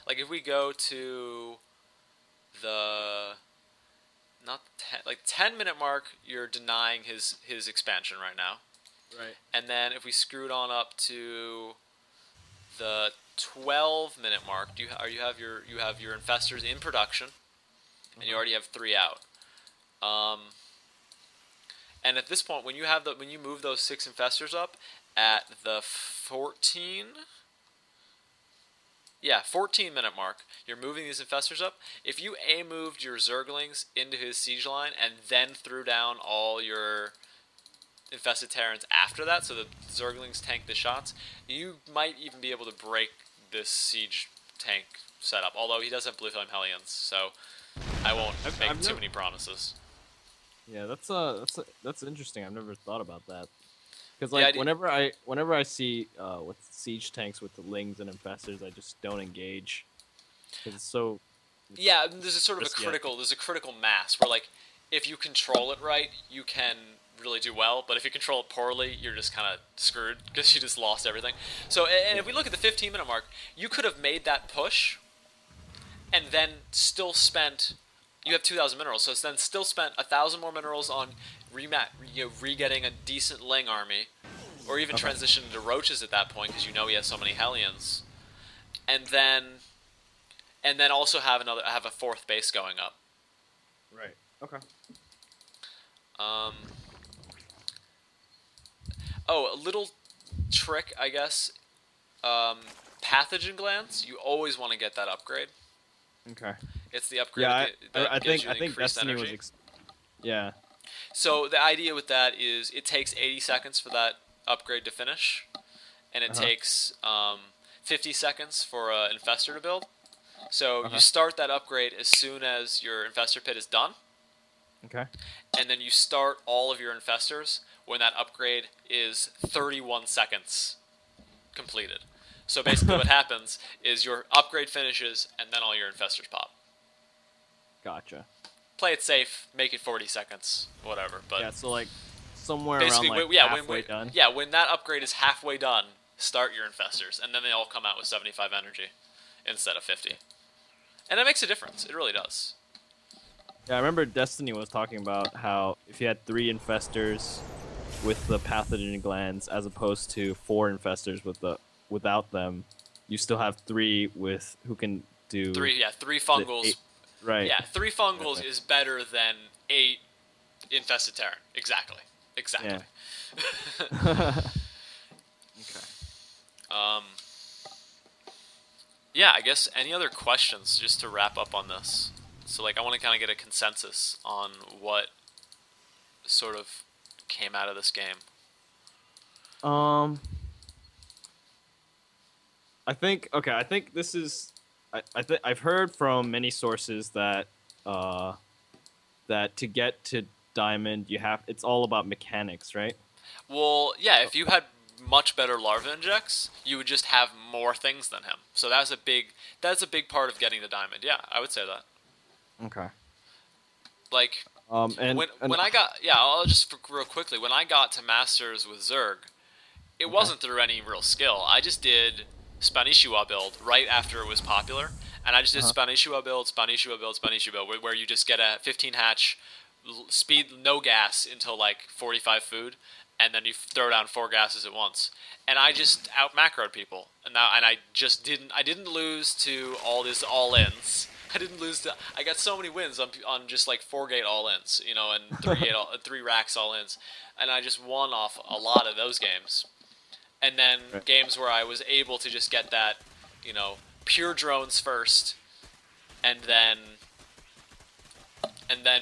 like if we go to the not 10, like 10-minute mark, you're denying his expansion right now. Right. And then if we screwed on up to the 12-minute mark, you have your infestors in production, and you already have 3 out. And at this point, when you move those 6 infestors up at the 14-minute mark, you're moving these infestors up. If you moved your Zerglings into his siege line and then threw down all your infested Terrans after that, so the Zerglings tank the shots, you might even be able to break this siege tank setup. Although he does have Blue Flame Hellions, so I won't make too many promises. Yeah, that's interesting. I've never thought about that. Because like whenever I see with siege tanks with the lings and infestors, I just don't engage. Because it's so. Yeah, there's a sort of there's a critical mass where like if you control it right, you can really do well. But if you control it poorly, you're just kind of screwed because you just lost everything. So and if we look at the 15-minute mark, you could have made that push, and then still spent. You have 2,000 minerals, so then still spent 1,000 more minerals on re-getting a decent Ling army, or even transition into Roaches at that point because you know he has so many Hellions, and then also have a 4th base going up. Right. Okay. A little trick, I guess. Pathogen glands. You always want to get that upgrade. Okay. It's the upgrade. Yeah, I think Destiny energy. was. Yeah. So the idea with that is it takes 80 seconds for that upgrade to finish, and it takes 50 seconds for an infestor to build. So you start that upgrade as soon as your infestor pit is done. Okay. And then you start all of your infestors when that upgrade is 31 seconds completed. So basically what happens is your upgrade finishes, and then all your infestors pop. Gotcha. Play it safe, make it 40 seconds, whatever. But yeah, so like somewhere around like halfway done. Yeah, when that upgrade is halfway done, start your infestors, and then they all come out with 75 energy instead of 50. And that makes a difference. It really does. Yeah, I remember Destiny was talking about how if you had 3 infestors with the pathogen glands as opposed to 4 infestors without them, you still have 3 with who can do 3 fungals. Right. Yeah, 3 fungals is better than 8 infested Terran. Exactly. Yeah. Okay. Yeah, I guess any other questions just to wrap up on this? So like I want to kind of get a consensus on what sort of came out of this game. I think this is I've heard from many sources that that to get to Diamond it's all about mechanics, right? Well, yeah, if you had much better larva injects, you would just have more things than him. So that's a big part of getting to Diamond. Yeah, I would say that. Okay. Like when I got I'll just real quickly, when I got to Masters with Zerg, it wasn't through any real skill. I just did Spanishiwa build right after it was popular, and I just did Spanishiwa build, where you just get a 15 hatch, speed no gas until like 45 food, and then you throw down 4 gases at once. And I just out macroed people, and I didn't lose to all these all-ins. I got so many wins on just like 4 gate all-ins, and 3 racks all-ins, and I just won off a lot of those games. And then games where I was able to just get that, pure drones first, and then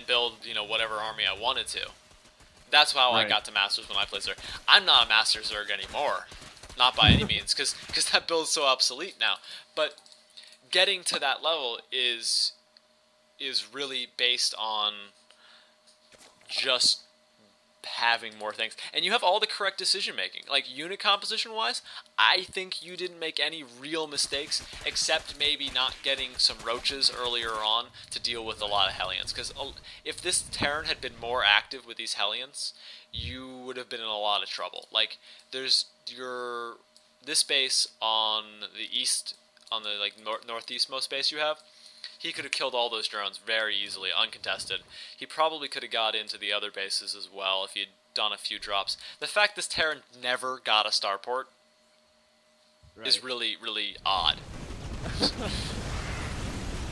build, whatever army I wanted to. That's how I got to Masters when I played Zerg. I'm not a Master Zerg anymore, not by any means, because that build's so obsolete now. But getting to that level is really based on just having more things, and you have all the correct decision making. Like unit composition wise, I think you didn't make any real mistakes, except maybe not getting some roaches earlier on to deal with a lot of Hellions. Because if this Terran had been more active with these Hellions, you would have been in a lot of trouble. Like this base on the east on the like northeastmost base you have, he could have killed all those drones very easily, uncontested. He probably could have got into the other bases as well if he had done a few drops. The fact this Terran never got a starport is really, really odd.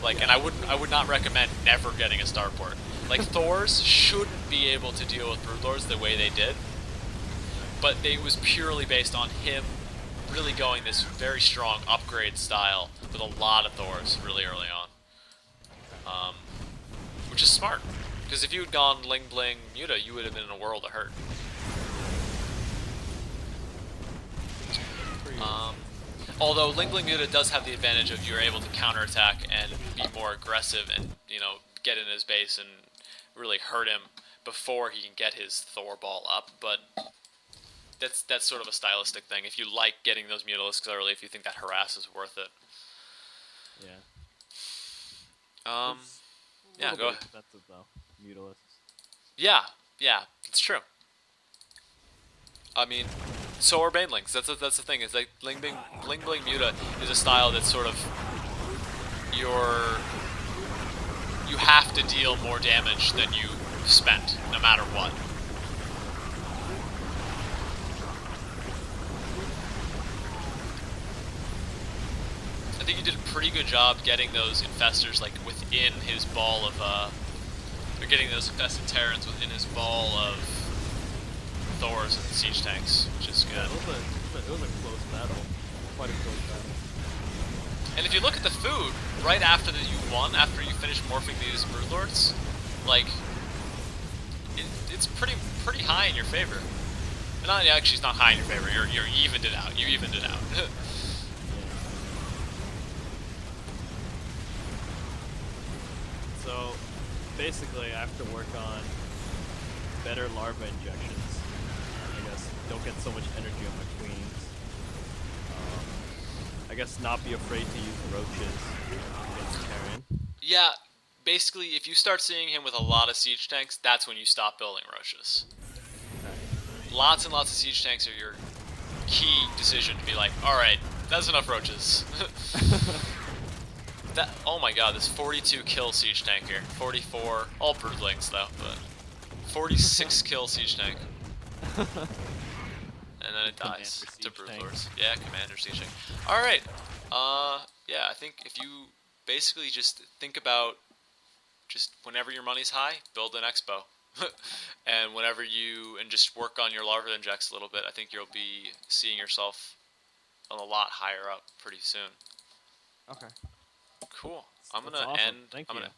Like, and I would not recommend never getting a starport. Like, Thors shouldn't be able to deal with Broodlords the way they did, but it was purely based on him really going this very strong upgrade style with a lot of Thors really early on. Which is smart, because if you had gone Ling Bling Muta, you would have been in a world of hurt. Although Ling Bling Muta does have the advantage of you're able to counterattack and be more aggressive and, you know, get in his base and really hurt him before he can get his Thor ball up, but that's sort of a stylistic thing. If you like getting those Mutalisks early, if you think that harass is worth it. Yeah. Yeah, go ahead. Expensive though, Mutalisks. Yeah, it's true. I mean, so are Banelings. That's the thing. It's like Ling Bling Muta is a style that's sort of you have to deal more damage than you spent, no matter what. I think he did a pretty good job getting those infestors like within his ball of or getting those infested Terrans within his ball of Thors and siege tanks, which is good. Yeah, it was a close battle. Quite a close battle. And if you look at the food, right after that you won, after you finish morphing these Broodlords, like it's pretty high in your favor. And not actually, it's not high in your favor. You're evened it out. You evened it out. So, basically, I have to work on better larva injections. I guess don't get so much energy on my queens. I guess not be afraid to use roaches against Terran. Yeah, basically, if you start seeing him with a lot of siege tanks, that's when you stop building roaches. Okay. Lots and lots of siege tanks are your key decision to be like, alright, that's enough roaches. Oh my god, this 42 kill siege tank here. 44, all broodlings though, but 46 kill siege tank. And then it dies to broodlords. Yeah, commander siege tank. Alright, yeah, I think if you basically just think about just whenever your money's high, build an expo. And and just work on your larva injects a little bit, I think you'll be seeing yourself a lot higher up pretty soon. Okay. Cool. I'm gonna awesome. end. Thank I'm you. gonna